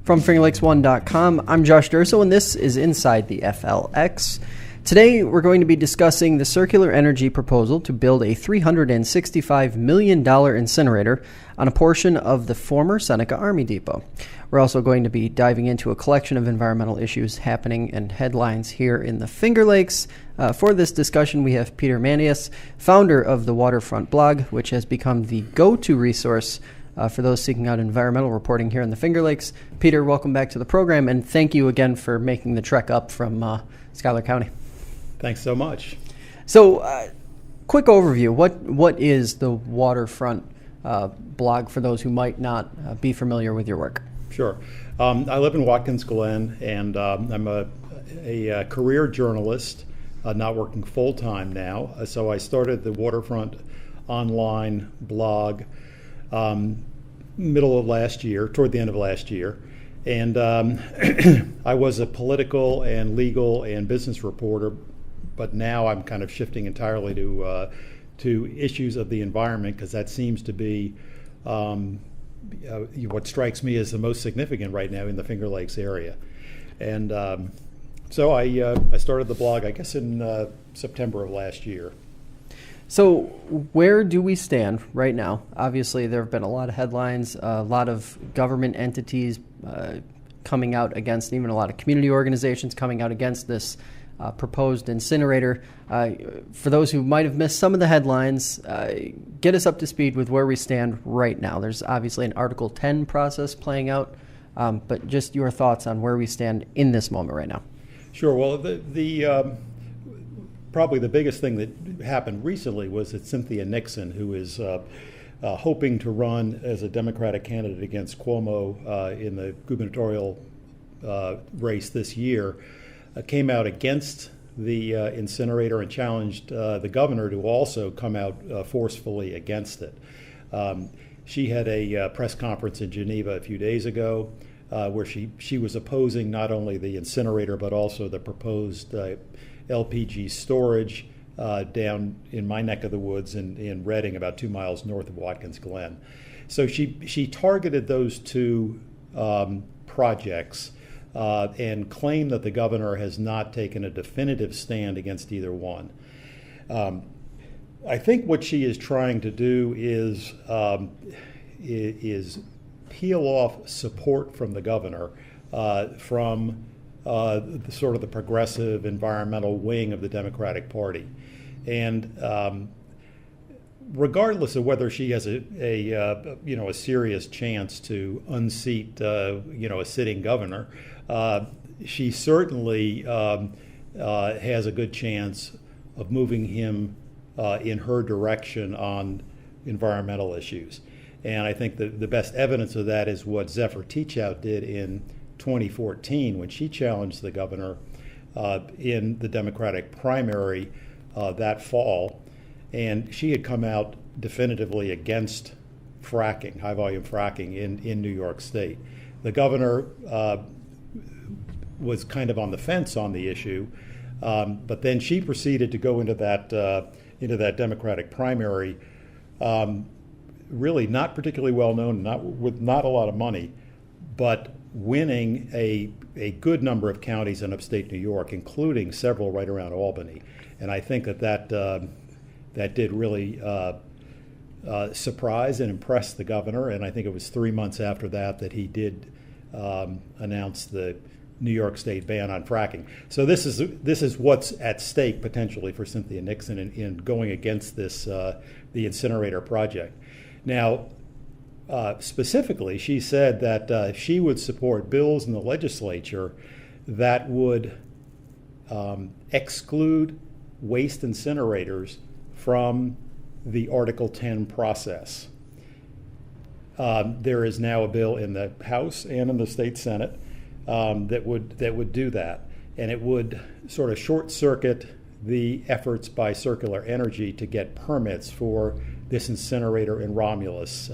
From FingerLakes1.com, I'm Josh Durso, and this is Inside the FLX. Today, we're going to be discussing the circular energy proposal to build a $365 million incinerator on a portion of the former Seneca Army Depot. We're also going to be diving into a collection of environmental issues happening and headlines here in the Finger Lakes. For this discussion, we have Peter Mantius, founder of the Waterfront Blog, which has become the go-to resource for those seeking out environmental reporting here in the Finger Lakes. Peter, welcome back to the program, and thank you again for making the trek up from Schuyler County. Thanks so much. So, quick overview. What is the Waterfront Blog for those who might not be familiar with your work? Sure. I live in Watkins Glen, and I'm a career journalist, not working full-time now. So I started the Waterfront online blog middle of last year, toward the end of last year. And I was a political and legal and business reporter, but now I'm kind of shifting entirely to issues of the environment, because that seems to be what strikes me as the most significant right now in the Finger Lakes area. And so I started the blog, I guess, in September of last year. So where do we stand right now? Obviously, there have been a lot of headlines, a lot of government entities coming out against, even a lot of community organizations coming out against this proposed incinerator. For those who might have missed some of the headlines, get us up to speed with where we stand right now. There's obviously an Article 10 process playing out, but just your thoughts on where we stand in this moment right now. Sure. Well, the probably the biggest thing that happened recently was that Cynthia Nixon, who is hoping to run as a Democratic candidate against Cuomo in the gubernatorial race this year, came out against the incinerator and challenged the governor to also come out forcefully against it. She had a press conference in Geneva a few days ago where she was opposing not only the incinerator but also the proposed LPG storage down in my neck of the woods in Reading, about 2 miles north of Watkins Glen. So she targeted those two projects and claimed that the governor has not taken a definitive stand against either one. I think what she is trying to do is peel off support from the governor from sort of the progressive environmental wing of the Democratic Party. And regardless of whether she has a serious chance to unseat a sitting governor, she certainly has a good chance of moving him in her direction on environmental issues. And I think the best evidence of that is what Zephyr Teachout did in 2014 when she challenged the governor in the Democratic primary that fall. And she had come out definitively against fracking, high-volume fracking in New York State. The governor was kind of on the fence on the issue, but then she proceeded to go into that Democratic primary, really not particularly well known, with not a lot of money, but winning a good number of counties in upstate New York, including several right around Albany. And I think that did really surprise and impress the governor. And I think it was 3 months after that he did announce the New York State ban on fracking. So this is what's at stake potentially for Cynthia Nixon in going against the incinerator project. Now, specifically, she said that she would support bills in the legislature that would exclude waste incinerators from the Article 10 process. There is now a bill in the House and in the state Senate that would do that, and it would sort of short circuit the efforts by Circular Energy to get permits for this incinerator in Romulus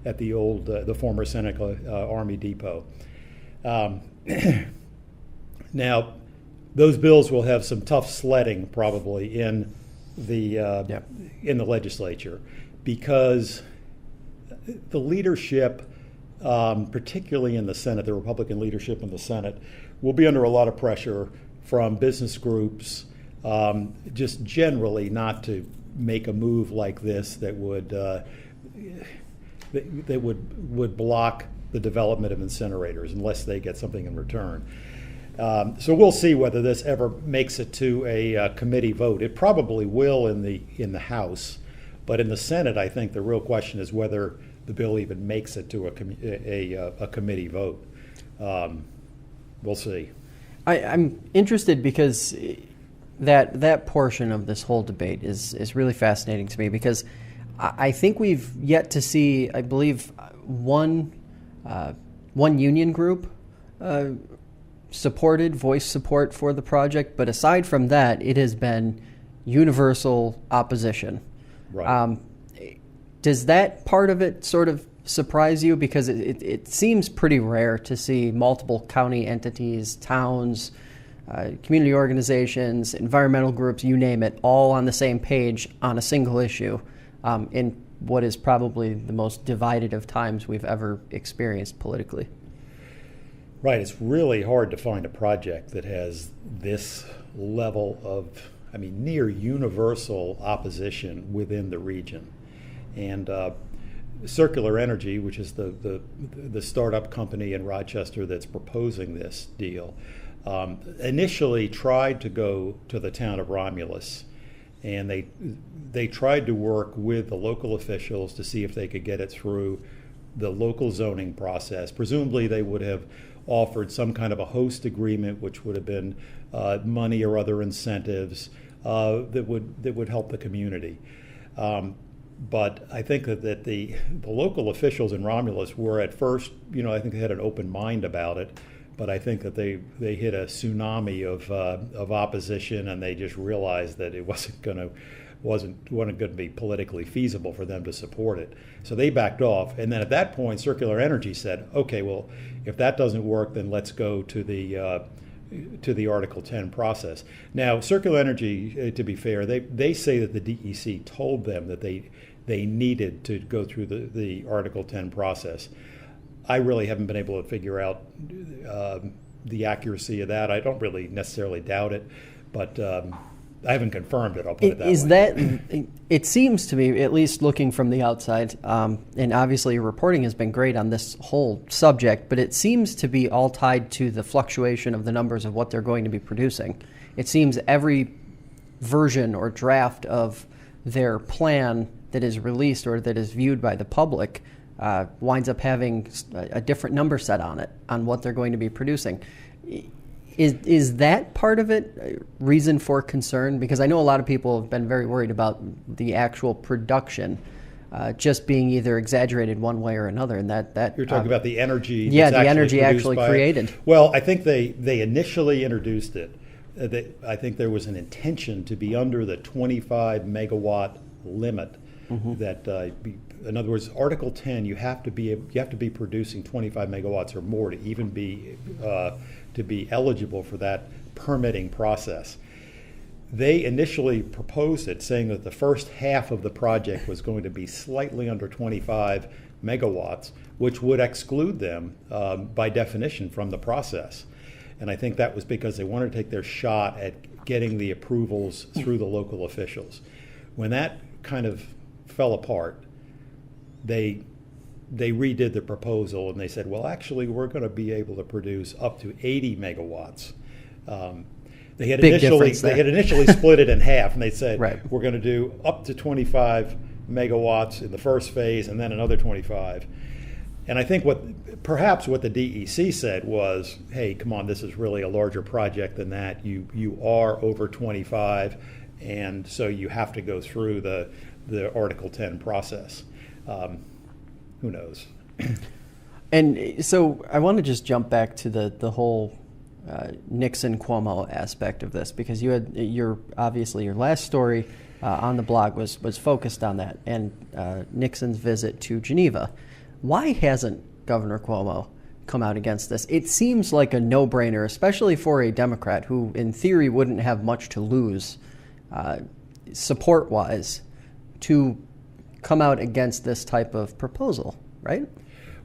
at the former Seneca Army Depot. Now, those bills will have some tough sledding probably in the legislature, because the leadership particularly in the Senate, the Republican leadership in the Senate, will be under a lot of pressure from business groups, just generally not to make a move like this that would block the development of incinerators unless they get something in return. So we'll see whether this ever makes it to a committee vote. It probably will in the House, but in the Senate, I think the real question is whether the bill even makes it to a committee vote. We'll see. I'm interested because that portion of this whole debate is really fascinating to me, because I think we've yet to see, I believe, one union group voiced support for the project, but aside from that, it has been universal opposition. Right. Does that part of it sort of surprise you? Because it seems pretty rare to see multiple county entities, towns, community organizations, environmental groups, you name it, all on the same page on a single issue in what is probably the most divided of times we've ever experienced politically. Right. It's really hard to find a project that has this level of, near universal opposition within the region. And Circular enerG, which is the startup company in Rochester that's proposing this deal, initially tried to go to the town of Romulus, and they tried to work with the local officials to see if they could get it through the local zoning process. Presumably they would have offered some kind of a host agreement, which would have been money or other incentives that would help the community. But I think that the local officials in Romulus were at first, I think they had an open mind about it, but I think that they hit a tsunami of opposition, and they just realized that it wasn't going to be politically feasible for them to support it. So they backed off, and then at that point, Circular enerG said, "Okay, well, if that doesn't work, then let's go to the Article 10 process." Now, Circular enerG, to be fair, they say that the DEC told them that they needed to go through the Article 10 process. I really haven't been able to figure out the accuracy of that. I don't really necessarily doubt it, but I haven't confirmed it, I'll put it that way. It seems to me, at least looking from the outside, and obviously your reporting has been great on this whole subject, but it seems to be all tied to the fluctuation of the numbers of what they're going to be producing. It seems every version or draft of their plan that is released or that is viewed by the public winds up having a different number set on it, on what they're going to be producing. Is that part of it reason for concern? Because I know a lot of people have been very worried about the actual production just being either exaggerated one way or another, and that you're talking about the enerG. Yeah, the enerG actually created. Well, I think they initially introduced it. I think there was an intention to be under the 25 megawatt limit. Mm-hmm. That in other words, Article 10, you have to be producing 25 megawatts or more to even be eligible for that permitting process. They initially proposed it, saying that the first half of the project was going to be slightly under 25 megawatts, which would exclude them by definition from the process. And I think that was because they wanted to take their shot at getting the approvals through the local officials. When that kind of fell apart, they redid the proposal, and they said, well, actually, we're going to be able to produce up to 80 megawatts. They had initially split it in half, and they said, right, we're going to do up to 25 megawatts in the first phase and then another 25. And I think perhaps what the DEC said was, hey, come on, this is really a larger project than that. You are over 25, and so you have to go through the Article 10 process. Who knows? And so I want to just jump back to the whole Nixon-Cuomo aspect of this, because you had your last story on the blog was focused on that, and Nixon's visit to Geneva. Why hasn't Governor Cuomo come out against this? It seems like a no-brainer, especially for a Democrat who, in theory, wouldn't have much to lose support-wise, to come out against this type of proposal, right?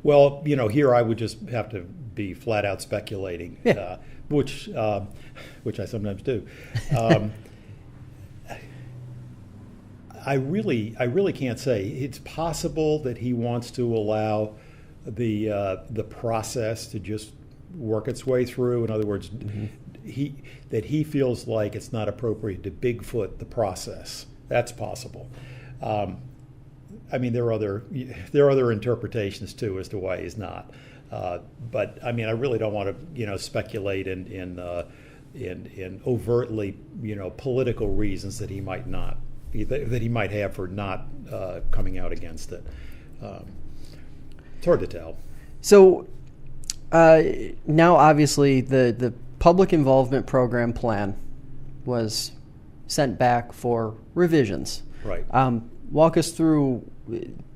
Well, here I would just have to be flat out speculating, which I sometimes do. I really can't say. It's possible that he wants to allow the process to just work its way through. In other words, he feels like it's not appropriate to Bigfoot the process. That's possible. There are other interpretations too as to why he's not. But I really don't want to speculate in overtly political reasons that he might have for not coming out against it. It's hard to tell. So now, obviously, the public involvement program plan was sent back for revisions. Right. Walk us through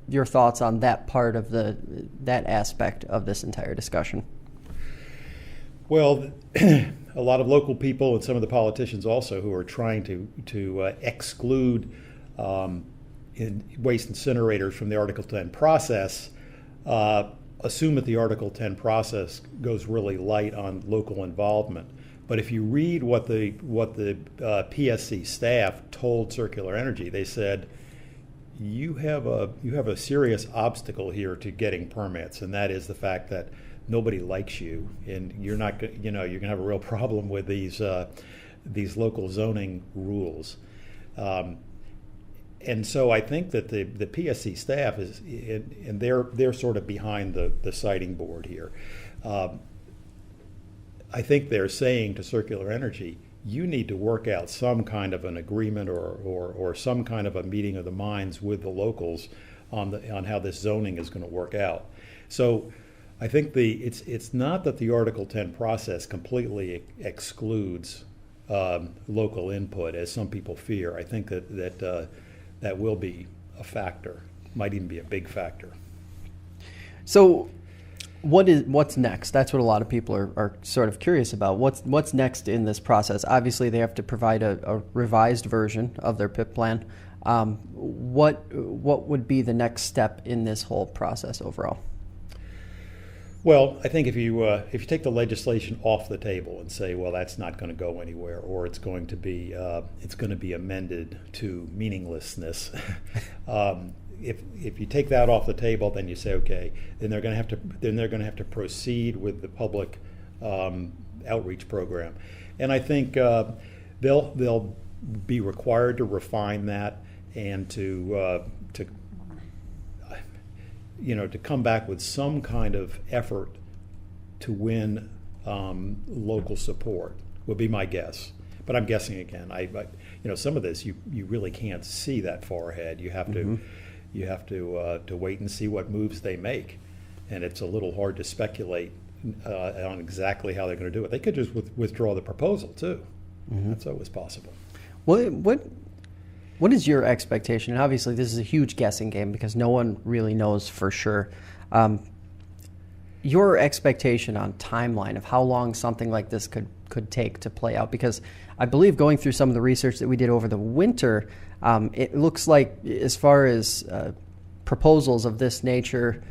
your thoughts on that part of that aspect of this entire discussion. Well, a lot of local people and some of the politicians also who are trying to exclude waste incinerators from the Article 10 process assume that the Article 10 process goes really light on local involvement. But if you read what the PSC staff told Circular Energy, they said you have a serious obstacle here to getting permits, and that is the fact that nobody likes you, and you're gonna have a real problem with these local zoning rules. And so I think that the PSC staff is, and they're sort of behind the siting board here. I think they're saying to Circular Energy, you need to work out some kind of an agreement or some kind of a meeting of the minds with the locals on how this zoning is going to work out. So I think it's not that the Article 10 process completely excludes local input, as some people fear. I think that will be a factor, might even be a big factor. So what's next? That's what a lot of people are sort of curious about. What's next in this process? Obviously, they have to provide a revised version of their PIP plan. What would be the next step in this whole process overall? Well, I think if you take the legislation off the table and say, well, that's not going to go anywhere, or it's going to be amended to meaninglessness. If you take that off the table, then you say, okay, then they're going to have to proceed with the public outreach program, and I think they'll be required to refine that and to come back with some kind of effort to win local support would be my guess. But I'm guessing again. Some of this you really can't see that far ahead. You have to wait and see what moves they make, and it's a little hard to speculate on exactly how they're going to do it. They could just withdraw the proposal too. That's always possible. What is your expectation? And obviously, this is a huge guessing game because no one really knows for sure. Your expectation on timeline of how long something like this could take to play out, because I believe going through some of the research that we did over the winter, it looks like as far as proposals of this nature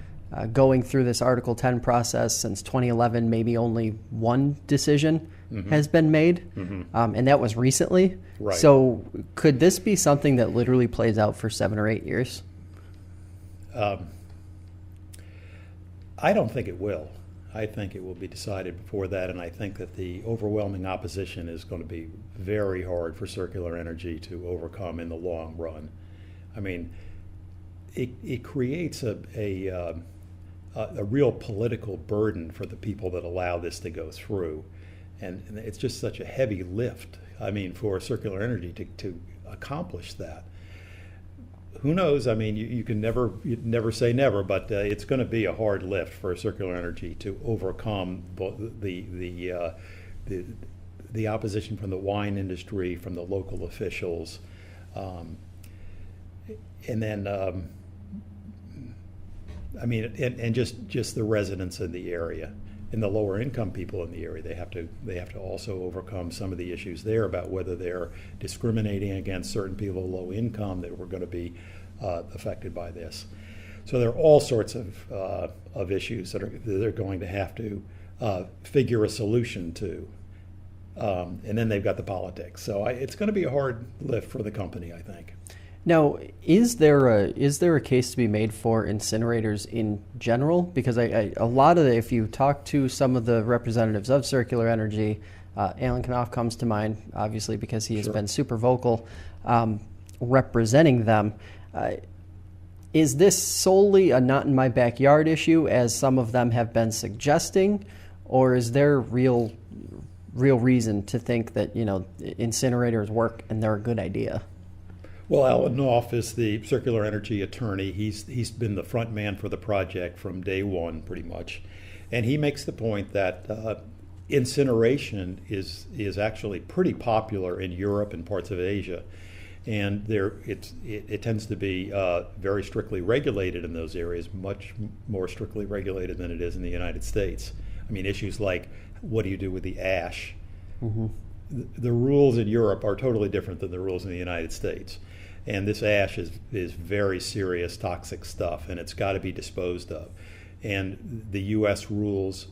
going through this Article 10 process since 2011, maybe only one decision has been made, and that was recently. Right. So could this be something that literally plays out for 7 or 8 years? I don't think it will. I think it will be decided before that, and I think that the overwhelming opposition is going to be very hard for Circular Energy to overcome in the long run. I mean, it creates a real political burden for the people that allow this to go through, and it's just such a heavy lift. I mean, for Circular Energy to accomplish that. Who knows? I mean, you can never say never, but it's going to be a hard lift for Circular Energy to overcome the opposition from the wine industry, from the local officials, and then just the residents in the area. And the lower income people in the area, they have to also overcome some of the issues there about whether they're discriminating against certain people of low income that were going to be affected by this. So there are all sorts of issues that they're going to have to figure a solution to. And then they've got the politics. So it's going to be a hard lift for the company, I think. Now, is there a case to be made for incinerators in general? Because a lot of if you talk to some of the representatives of circular energy, Alan Knopf comes to mind, obviously, because he has been super vocal representing them. Is this solely a not in my backyard issue, as some of them have been suggesting, or is there real reason to think that incinerators work and they're a good idea? Well, Alan Knopf is the circular energy attorney. He's been the front man for the project from day one, pretty much, and he makes the point that incineration is actually pretty popular in Europe and parts of Asia, and it tends to be very strictly regulated in those areas, much more strictly regulated than it is in the United States. I mean, issues like what do you do with the ash? Mm-hmm. The rules in Europe are totally different than the rules in the United States. And this ash is very serious toxic stuff, and it's got to be disposed of. And the U.S. rules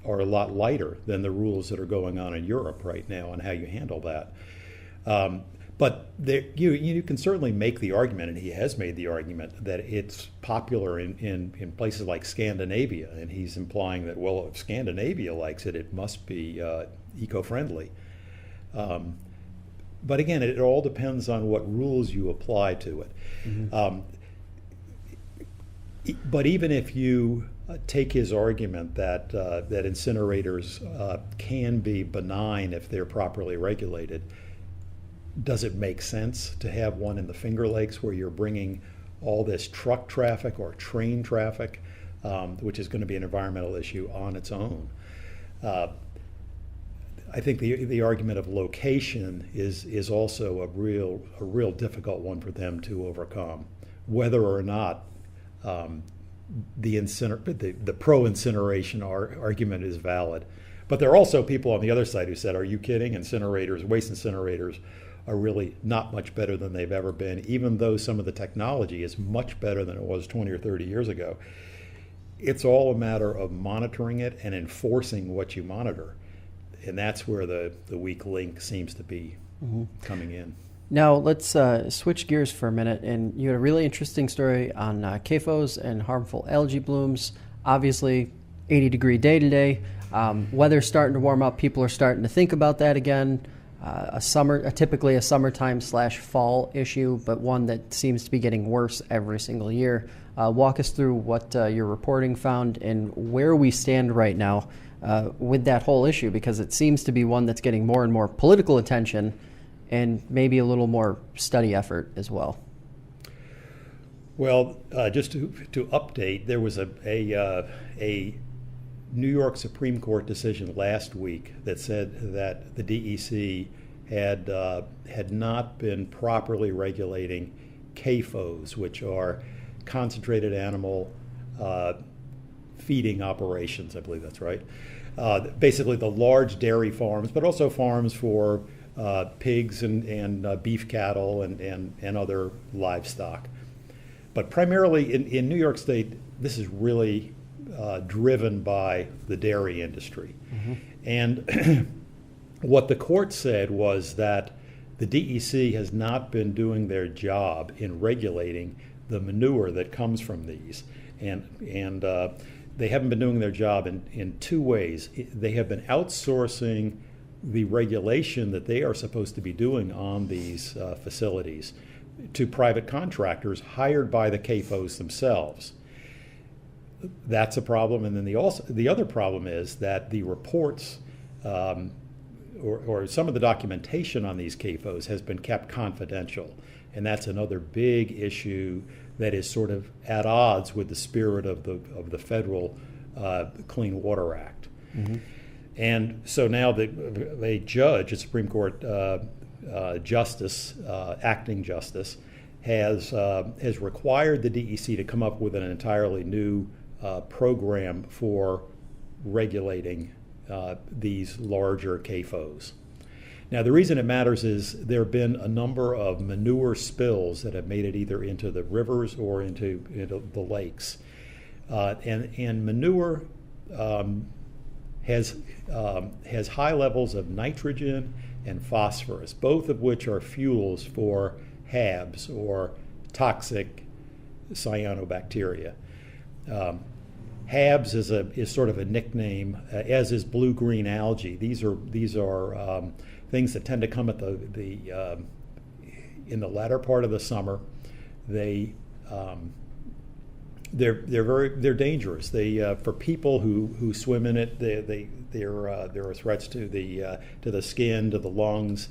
are a lot lighter than the rules that are going on in Europe right now on how you handle that. But you can certainly make the argument, and he has made the argument, that it's popular in places like Scandinavia. And he's implying that, well, if Scandinavia likes it, it must be eco-friendly. But again, it all depends on what rules you apply to it. Mm-hmm. But even if you take his argument that incinerators can be benign if they're properly regulated, does it make sense to have one in the Finger Lakes where you're bringing all this truck traffic or train traffic, which is going to be an environmental issue on its own? I think the argument of location is also a real difficult one for them to overcome, whether or not the pro-incineration argument is valid. But there are also people on the other side who said, are you kidding? Waste incinerators are really not much better than they've ever been, even though some of the technology is much better than it was 20 or 30 years ago. It's all a matter of monitoring it and enforcing what you monitor. And that's where the weak link seems to be coming in. Now, let's switch gears for a minute. And you had a really interesting story on CAFOs and harmful algae blooms. Obviously, 80-degree day today. Weather's starting to warm up. People are starting to think about that again. Typically a summertime/fall issue, but one that seems to be getting worse every single year. Walk us through what your reporting found and where we stand right now with that whole issue, because it seems to be one that's getting more and more political attention and maybe a little more study effort as well. Well, just to update, there was a New York Supreme Court decision last week that said that the DEC had not been properly regulating CAFOs, which are concentrated animal feeding operations, I believe that's right. Basically the large dairy farms, but also farms for pigs and beef cattle and other livestock. But primarily in New York State, this is really driven by the dairy industry. Mm-hmm. And what the court said was that the DEC has not been doing their job in regulating the manure that comes from these. And they haven't been doing their job in two ways. They have been outsourcing the regulation that they are supposed to be doing on these facilities to private contractors hired by the CAFOs themselves. That's a problem. And then the other problem is that the reports or some of the documentation on these CAFOs has been kept confidential. And that's another big issue that is sort of at odds with the spirit of the federal Clean Water Act. Mm-hmm. And so now a judge, a Supreme Court justice, acting justice, has required the DEC to come up with an entirely new program for regulating these larger CAFOs. Now, the reason it matters is there have been a number of manure spills that have made it either into the rivers or into the lakes. And manure has high levels of nitrogen and phosphorus, both of which are fuels for HABs, or toxic cyanobacteria. HABs is sort of a nickname, as is blue-green algae. These are things that tend to come at in the latter part of the summer. They're dangerous. For people who swim in it, there are threats to the skin, to the lungs,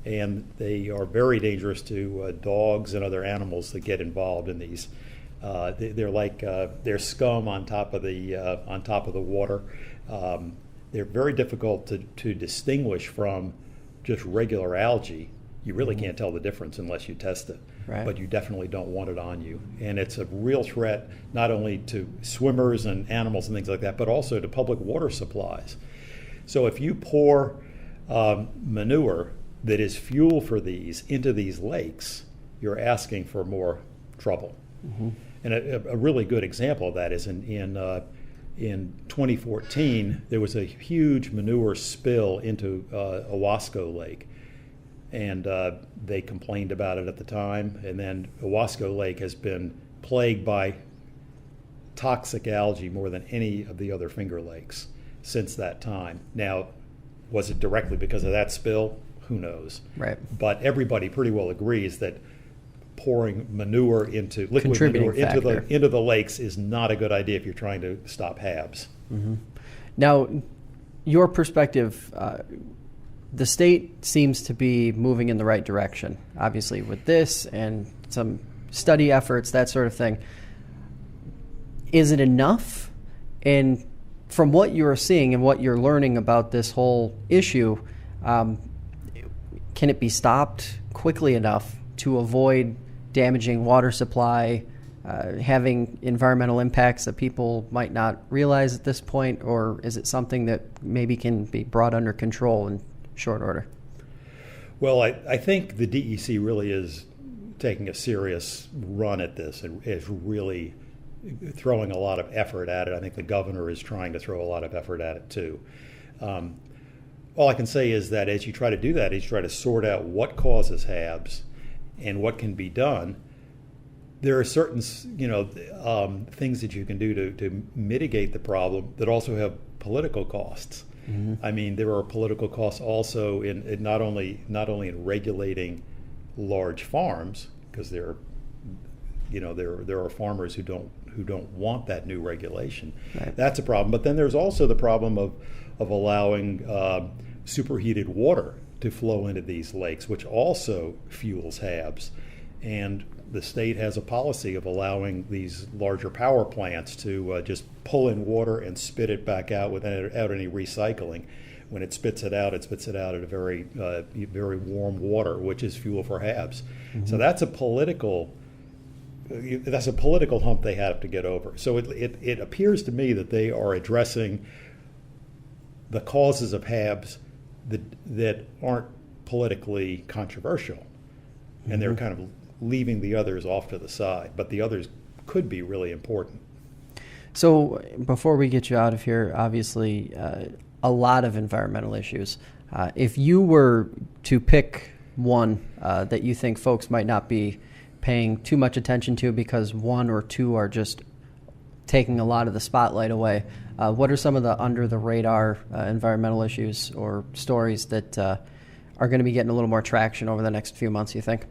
and they are very dangerous to dogs and other animals that get involved in these. They're scum on top of the water. They're very difficult to distinguish from just regular algae. You really can't tell the difference unless you test it. Right. But you definitely don't want it on you. And it's a real threat not only to swimmers and animals and things like that, but also to public water supplies. So if you pour manure that is fuel for these into these lakes, you're asking for more trouble. Mm-hmm. And a really good example of that is in 2014, there was a huge manure spill into Owasco Lake. And they complained about it at the time. And then Owasco Lake has been plagued by toxic algae more than any of the other Finger Lakes since that time. Now, was it directly because of that spill? Who knows? Right. But everybody pretty well agrees that pouring manure into liquid manure into the lakes is not a good idea if you're trying to stop HABs. Mm-hmm. Now, your perspective. The state seems to be moving in the right direction, obviously, with this and some study efforts, that sort of thing. Is it enough? And from what you're seeing and what you're learning about this whole issue, can it be stopped quickly enough to avoid damaging water supply, having environmental impacts that people might not realize at this point? Or is it something that maybe can be brought under control in short order? Well, I think the DEC really is taking a serious run at this and is really throwing a lot of effort at it. I think the governor is trying to throw a lot of effort at it too. All I can say is that as you try to do that, as you try to sort out what causes HABs and what can be done, there are certain things that you can do to mitigate the problem that also have political costs. Mm-hmm. I mean, there are political costs also in not only in regulating large farms, because there are farmers who don't want that new regulation. Right. That's a problem. But then there's also the problem of allowing superheated water to flow into these lakes, which also fuels HABs. And the state has a policy of allowing these larger power plants to just pull in water and spit it back out without any recycling. When it spits it out at a very very warm water, which is fuel for HABs. Mm-hmm. So that's a political hump they have to get over. So it appears to me that they are addressing the causes of HABs that aren't politically controversial, mm-hmm. and they're kind of leaving the others off to the side, but the others could be really important. So before we get you out of here, obviously a lot of environmental issues. If you were to pick one that you think folks might not be paying too much attention to because one or two are just taking a lot of the spotlight away, what are some of the under-the-radar environmental issues or stories that are going to be getting a little more traction over the next few months, you think?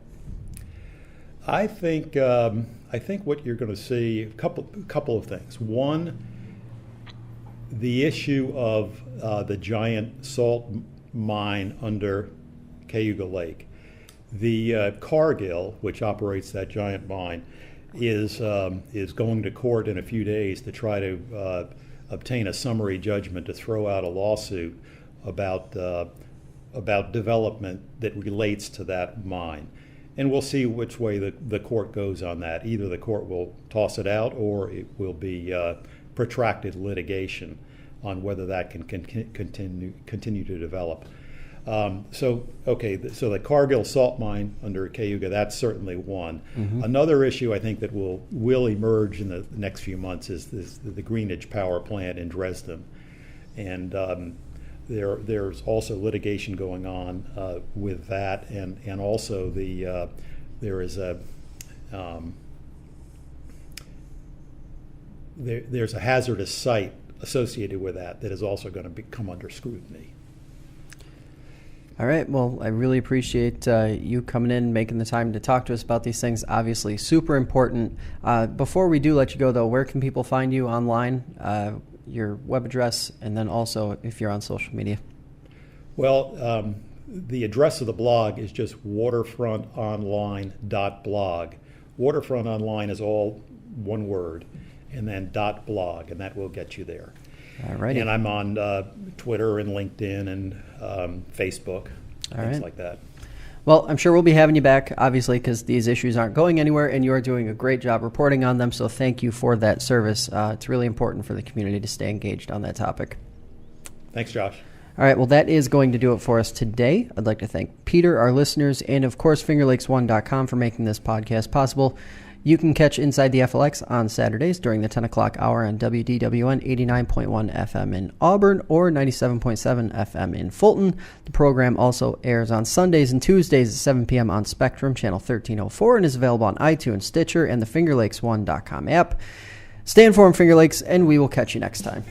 I think what you're going to see, a couple of things. One, the issue of the giant salt mine under Cayuga Lake. The Cargill, which operates that giant mine, is going to court in a few days to try to obtain a summary judgment to throw out a lawsuit about development that relates to that mine. And we'll see which way the court goes on that. Either the court will toss it out or it will be protracted litigation on whether that can continue to develop. So the Cargill salt mine under Cayuga, that's certainly one. Mm-hmm. Another issue I think that will emerge in the next few months is the Greenidge power plant in Dresden. And there's also litigation going on with that, and also there is there's a hazardous site associated with that is also going to come under scrutiny. All right. Well, I really appreciate you coming in, making the time to talk to us about these things. Obviously, super important. Before we do let you go, though, where can people find you online, your web address, and then also if you're on social media? Well, the address of the blog is just waterfrontonline.blog. Waterfront Online is all one word, and then .blog, and that will get you there. All right. And I'm on Twitter and LinkedIn and Facebook, things like that. Well, I'm sure we'll be having you back, obviously, because these issues aren't going anywhere, and you're doing a great job reporting on them, so thank you for that service. It's really important for the community to stay engaged on that topic. Thanks, Josh. All right, well, that is going to do it for us today. I'd like to thank Peter, our listeners, and, of course, FingerLakes1.com for making this podcast possible. You can catch Inside the FLX on Saturdays during the 10 o'clock hour on WDWN 89.1 FM in Auburn or 97.7 FM in Fulton. The program also airs on Sundays and Tuesdays at 7 p.m. on Spectrum, channel 1304, and is available on iTunes, Stitcher, and the FingerLakes1.com app. Stay informed, Finger Lakes, and we will catch you next time.